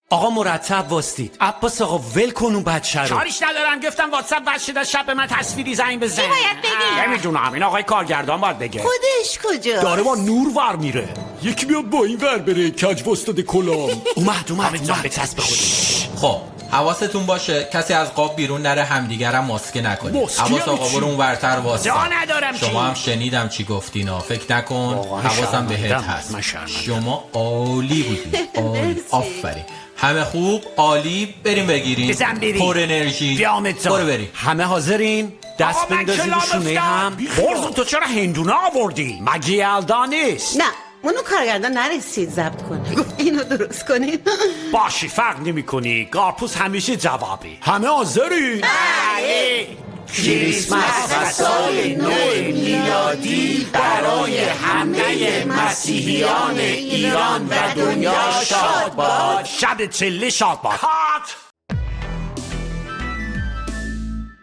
آقا مرتب واستید. عباس آقا ول کن اون بچه رو. کاریش ندارم، گفتم واتساپ واسه شب به من تصویری زنگ بزن. چی باید بگی؟ نمیدونم، این آقای کارگردان باید بگه. خودش کجا؟ داره با نور ور میره. یکی بیاد با این ور بره کج وستاد کلام. اومد به چسب خودش. خب حواستون باشه کسی از قاب بیرون نره، همدیگرم ماسکه نکنید. ماسکه عباس یعنی آقا چی؟ برو اون ورتر واسه. جا ندارم شما چی؟ هم شنیدم چی گفتینا، فکر نکن. واقعا حواسم بهت شرمندم. هست. من شرمندم. شما عالی بودید. عالی. مرسی. آفرین. همه خوب، عالی. بریم بگیریم. بزن بریم. پر انرژی. بیامد تو. برو بریم. همه حاضرین؟ دست آقا من بندازی رو کلام شونه هم. برزو تو چرا هندونه آوردی؟ مگه یلدا نیست؟ نه اونو کارگردان نرسید ضبط کنه، گفت اینو درست کنین. باشی فرق نمی کنی، کارپوس همیشه جوابی. همه حاضرین؟ کریسمس و سال نو میلادی برای همه مسیحیان ایران و دنیا شاد باد. شب چله شاد باد. کات